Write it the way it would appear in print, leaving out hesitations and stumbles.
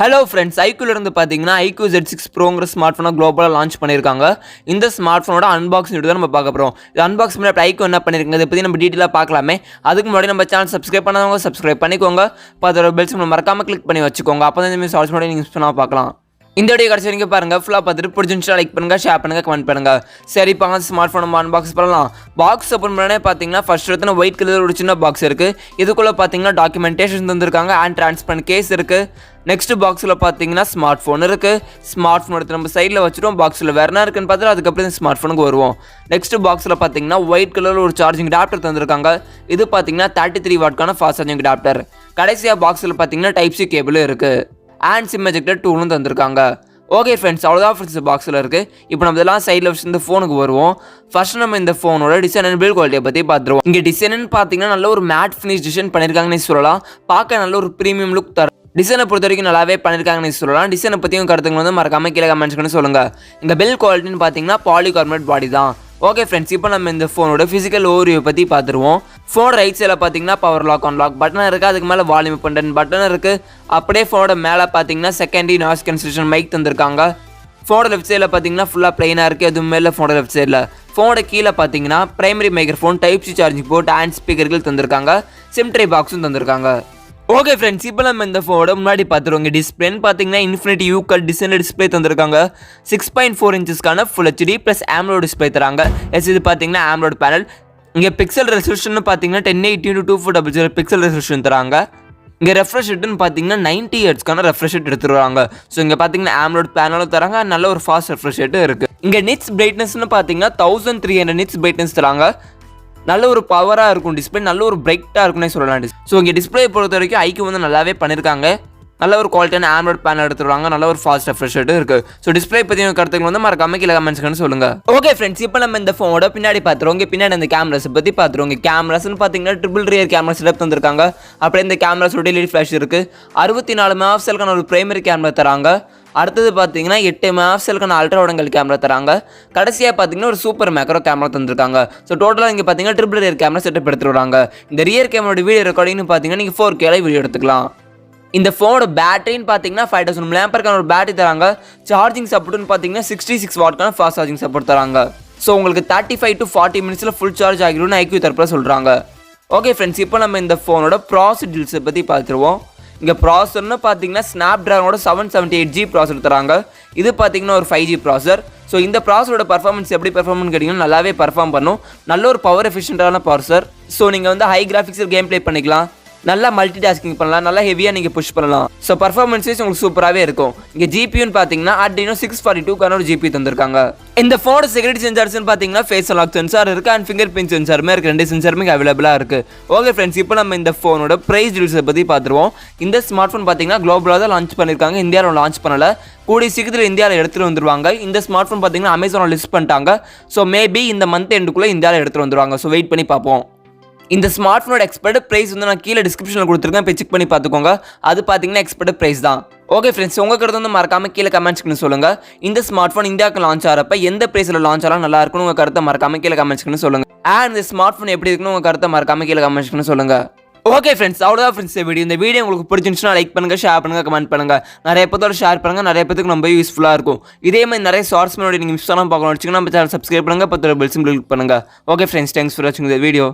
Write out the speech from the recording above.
Hello friends, iQOO இருந்து பார்த்தீங்கன்னா iQOO Z6 ப்ரோங்கிற smart ஃபோனை குளோபலாக லான்ச் பண்ணியிருக்காங்க. இந்த ஸ்மார்ட் ஃபோனோட அன்பாக்சிங் வீடியோ தான் நம்ம பார்க்க போகிறோம். இது அன்பாக்ஸ் பண்ணி iQOO என்ன பண்ணியிருக்காங்க இதை பற்றி நம்ம டீட்டெயிலாக பார்க்கலாமே. அதுக்கு முன்னாடி நம்ம சேனல் சப்ஸ்கிரைப் பண்ணாதவங்க சப்ஸ்கிரைப் பண்ணிக்கோங்க. இப்போ அதோட பெல் சிம்பல் மறக்காமல் கிளிக் பண்ணி வச்சுக்கோங்க. அப்போ தான் இந்த மாதிரி சால்ஸ் நீங்கள் யூஸ் பண்ணால் பார்க்கலாம். இந்த வீடியோ கடைசி வரைக்கும் பாருங்க. ஃபுல்லாக பார்த்துட்டு பிடிச்சிருந்துச்சா லைக் பண்ணுங்க, ஷேர் பண்ணுங்க, கமெண்ட் பண்ணுங்க. சரி, இப்போ அந்த ஸ்மார்ட் ஃபோன் நம்ம அன்பாக்ஸ் பண்ணலாம். பாக்ஸ் ஓப்பன் பண்ணே பார்த்தீங்கன்னா ஃபர்ஸ்ட் எடுத்து ஒயிட் கலர் ஒரு சின்ன பாக்ஸ் இருக்கு. இதுக்குள்ள பார்த்தீங்கன்னா டாக்குமெண்டேஷன் தந்திருக்காங்க அண்ட் டிரான்ஸ்பரண்ட் கேஸ் இருக்கு. நெக்ஸ்ட் பாக்ஸில் பார்த்தீங்கன்னா ஸ்மார்ட் ஃபோன் இருக்கு. ஸ்மார்ட் ஃபோன் எடுத்து நம்ம சைடில் வச்சுருவோம். பாக்ஸில் வேற என்ன இருக்குன்னு பார்த்துட்டு அதுக்கப்புறம் இந்த ஸ்மார்ட் ஃபோனுக்கு வருவோம். நெக்ஸ்ட் பாக்ஸில் பார்த்தீங்கன்னா ஒயிட் கலரில் ஒரு சார்ஜிங் அடாப்டர் தந்திருக்காங்க. இது பார்த்தீங்கன்னா 33 வாட்கான ஃபாஸ்ட் சார்ஜிங் அடாப்டர். கடைசியாக பாக்ஸில் பார்த்தீங்கன்னா டைப் சி கேபிளும் இருக்கு அண்ட் சிம் எஜெக்டர் டூலும் தந்திருக்காங்க. ஓகே ஃப்ரெண்ட்ஸ், அவ்வளோதான் ஃப்ரெண்ட்ஸ் பாக்ஸில் இருக்குது. இப்போ நம்ம இதெல்லாம் சைடில் வச்சு இந்த ஃபோனுக்கு வருவோம். ஃபர்ஸ்ட் நம்ம இந்த ஃபோனோட டிசைன் அண்ட் பில்ட் குவாலிட்டியை பற்றி பார்த்துருவோம். இங்கே டிசைன் பார்த்தீங்கன்னா நல்ல ஒரு மேட் ஃபினிஷ் டிசைன் பண்ணியிருக்காங்கன்னு சொல்லலாம். பார்க்க நல்ல ஒரு ப்ரீமியம் லுக் தரும். டிசைனை பொறுத்த வரைக்கும் நல்லாவே பண்ணியிருக்காங்கன்னு சொல்லலாம். டிசைனை பற்றியும் கருத்துங்க வந்து மறக்காம கீழே கமெண்ட்ஸ் சொல்லுங்கள். இங்கே பில்ட் குவாலிட்டின்னு பார்த்தீங்கன்னா பாலிகார்பனேட் பாடி தான். ஓகே ஃப்ரெண்ட்ஸ், இப்போ நம்ம இந்த ஃபோனோட ஃபிசிக்கல் ஓவர்வியூ பற்றி பார்த்துருவோம். ஃபோன் ரைட் சைடில் பார்த்தீங்கன்னா power lock on lock button இருக்குது. அதுக்கு மேலே வால்யூம் பட்டன் பட்டன் இருக்குது. அப்படியே ஃபோனோட மேலே பார்த்தீங்கன்னா செகண்டரி நாய்ஸ் கேன்சலேஷன் மைக் தந்திருக்காங்க. ஃபோனோட லெஃப்ட் சைடில் பார்த்தீங்கன்னா ஃபுல்லாக பிளைனாக இருக்குது. எதுவுமே இல்லை ஃபோனோட லெஃப்ட் சைடில். ஃபோனோட கீழே பார்த்தீங்கன்னா primary microphone, type C charging port and ஸ்பீக்கர்கள் தந்திருக்காங்க. சிம் ட்ரை பாக்ஸும் தந்திருக்காங்க. ஓகே ஃப்ரெண்ட்ஸ், இப்போ நம்ம இந்த ஃபோனோட முன்னாடி பார்த்துருவோங்க. டிஸ்பிளேன்னு பார்த்தீங்கன்னா infinity U cut design display தந்திருக்காங்க. 6.4 இன்ச்சஸ்க்கான full HD plus AMOLED display தராங்க. இது பார்த்தீங்கன்னா ஆம்லோட் பேனல். இங்கே பிக்சல் ரெசல்யூஷன் பார்த்தீங்கன்னா 1080x2400 பிக்சல் ரெசல்யூஷன் தராங்க. இங்கே ரெஃப்ரெஷ் ரேட்னு பார்த்தீங்கன்னா 90 ஹெர்ட்ஸ்க்கான ரெஃப்ரெஷ் ரேட் எடுத்துருவாங்க. ஸோ இங்கே பார்த்தீங்கன்னா ஆம்லோட் பேனலும் தராங்க. நல்ல ஒரு ஃபாஸ்ட் ரெஃப்ரெஷ் ரேட்டும் இருக்குது. இங்கே நிட்ஸ் பிரைட்னஸ்னு பார்த்தீங்கன்னா 1300 நிட்ஸ் பிரைட்னஸ் தராங்க. நல்ல ஒரு பவராக இருக்கும் டிஸ்பிளே, நல்ல ஒரு பிரைட்டாக இருக்கும்னே சொல்லலாம். ஸோ இங்கே டிஸ்பிளே பொறுத்த வரைக்கும் iQOO வந்து நல்லாவே பண்ணியிருக்காங்க. நல்ல ஒரு குவாலிட்டியான ஆம்லோட் பேனல் எடுத்துருவாங்க. நல்ல ஒரு ஃபாஸ்ட் ரெஃப்ரெஷ் ரேட்டும் இருக்குது. ஸோ டிஸ்பிளே பற்றி கருத்துக்கு வந்து மறக்காம கீழே கமெண்ட்ஸ்னு சொல்லுங்கள். ஓகே ஃப்ரெண்ட்ஸ், இப்போ நம்ம இந்த ஃபோனோட பின்னாடி பார்த்துருவோம். இங்கே பின்னாடி அந்த கேமராஸ் பற்றி பார்த்துருவோம். கேமராஸ்னு பார்த்தீங்கன்னா ட்ரிபிள் ரியர் கேமரா செட்டப் தந்திருக்காங்க. அப்படியே இந்த கேமராஸோட LED ஃப்ளாஷ் இருக்குது. 64 மெகாபிக்சலுக்கான ஒரு பிரைமரி கேமரா தராங்க. அடுத்தது பார்த்தீங்கன்னா 8 மெகாபிக்சலுக்கான அல்ட்ரா வைட் கேமரா தராங்க. கடைசியாக பார்த்தீங்கன்னா ஒரு சூப்பர் மேக்ரோ கேமரா தந்திருக்காங்க. ஸோ டோட்டலாக இங்கே பார்த்தீங்கன்னா ட்ரிபிள் ரியர் கேமரா செட்டப் எடுத்துருவாங்க. இந்த ரியர் கேமரோட வீடியோ ரெக்கார்டிங்னு பார்த்தீங்கன்னா நீங்கள் 4K வீடியோ எடுத்துக்கலாம். இந்த ஃபோனோட பேட்டரின்னு பார்த்தீங்கன்னா 5000 mAh ஒரு பேட்டரி தராங்க. சார்ஜிங் சப்போர்ட்னு பார்த்தீங்கன்னா 66 வாட்கான ஃபாஸ்ட் சார்ஜிங் சப்போர்ட் தராங்க. ஸோ உங்களுக்கு 35 to 40 மினிட்ஸில் ஃபுல் சார்ஜ் ஆகிடும்னு iQOO தரப்பில் சொல்கிறாங்க. ஓகே ஃப்ரெண்ட்ஸ், இப்போ நம்ம இந்த ஃபோனோட ப்ராசஸர் டீல்ஸை பற்றி பார்த்துருவோம். இங்கே ப்ராசஸர்னு பார்த்தீங்கன்னா ஸ்னாப்ட்ராகனோட 778G ப்ராசஸர் தராங்க. இது பார்த்தீங்கன்னா ஒரு 5G ப்ராசஸர். ஸோ இந்த ப்ராசஸரோட பர்ஃபார்மன்ஸ் எப்படி பர்ஃபார்மன்ஸ் கேட்டிங்கன்னா நல்லாவே பர்ஃபார்ம் பண்ணும். நல்ல ஒரு பவர் எஃபிஷியன்ட்டான ப்ராசஸர். ஸோ நீங்கள் வந்து ஹை கிராஃபிக்ஸில் கேம் ப்ளே பண்ணிக்கலாம். நல்லா மல்டி டாஸ்கிங் பண்ணலாம். நல்லா ஹெவியாக நீங்கள் புஷ் பண்ணலாம். ஸோ பர்ஃபார்மன்ஸ் உங்களுக்கு சூப்பராகவே இருக்கும். இங்கே ஜிபியூன்னு பார்த்தீங்கன்னா Adreno 642க்கான ஒரு ஜிபி தந்திருக்காங்க. இந்த ஃபோனோட செக்யூரிட்டி சென்சார்ஸ்னு பார்த்தீங்கன்னா ஃபேஸ் அன்லாக் சென்சார் இருக்குது அண்ட் ஃபிங்கர் பிரிண்ட் சென்சாருமே இருக்குது. 2 சென்சாருமே அவைலபிளாக இருக்குது. ஓகே ஃப்ரெண்ட்ஸ், இப்போ நம்ம இந்த ஃபோனோட ப்ரைஸ் டீல்ஸை பற்றி பார்த்துருவோம். இந்த ஸ்மார்ட் ஃபோன் பார்த்தீங்கன்னா குளோபலாக தான் லான்ச் பண்ணியிருக்காங்க. இந்தியாவில் லான்ச் பண்ணலை. கூடிய சீக்கிரத்தில் இந்தியாவில் எடுத்துகிட்டு வந்துருவாங்க. இந்த ஸ்மார்ட் ஃபோன் பார்த்தீங்கன்னா அமேசானில் லிஸ்ட் பண்ணிட்டாங்க. ஸோ மேபி இந்த மந்த் எண்டுக்குள்ளே இந்தியாவில் எடுத்துகிட்டு வந்துருவாங்க. ஸோ வெயிட் பண்ணி பார்ப்போம். இந்த ஸ்மார்ட் ஃபோனோட எக்ஸ்பெக்டட் ப்ரைஸ் வந்து நான் கீழே டிஸ்கிரிப்ஷனில் கொடுத்துருக்கேன். போய் செக் பண்ணி பார்த்துக்கோங்க. அது பார்த்தீங்கன்னா எக்ஸ்பெக்டட் ப்ரைஸ் தான். ஓகே ஃப்ரெண்ட்ஸ், உங்கள் கருத்து வந்து மறக்காம கீழே கமெண்ட்ஸ்க்கு சொல்லுங்கள். இந்த ஸ்மார்ட் ஃபோன் இந்தியாவுக்கு லான்ச் ஆகிறப்ப எந்த ப்ரைஸில் லான்ச் ஆகலாம் நல்லா இருக்குன்னு உங்கள் கருத்தை மறக்காம கீழே கமெண்ட்ஸ்க்கு சொல்லுங்கள். அண்ட் இந்த ஸ்மார்ட் ஃபோன் எப்படி இருக்குன்னு உங்கள் கருத்தை மறக்காம கீழே கமெண்ட்ஸ்க்கு சொல்லுங்கள். ஓகே ஃப்ரெண்ட்ஸ், அவ்வளோதான் ஃப்ரெண்ட்ஸ் இந்த வீடியோ உங்களுக்கு பிடிச்சிருந்துச்சுன்னா லைக் பண்ணுங்கள், ஷேர் பண்ணுங்கள், கமெண்ட் பண்ணுங்கள். நிறைய பேரோட ஷேர் பண்ணுங்கள். நிறைய பேருக்கு ரொம்ப யூஸ்ஃபுல்லாக இருக்கும். இதே மாதிரி நிறைய ஷார்ட்ஸ் வீடியோ நீங்கள் மிஸ் பண்ணாமல் பார்க்கணும் வச்சுக்கோங்க. நம்ம சேனல் சப்ஸ்கிரைப் பண்ணுங்கள். பத்து பெல் சிம்பிள் கிளிக் பண்ணுங்கள். ஓகே ஃப்ரெண்ட்ஸ், தேங்க்ஸ் ஃபார் வாட்சிங் இந்த வீடியோ.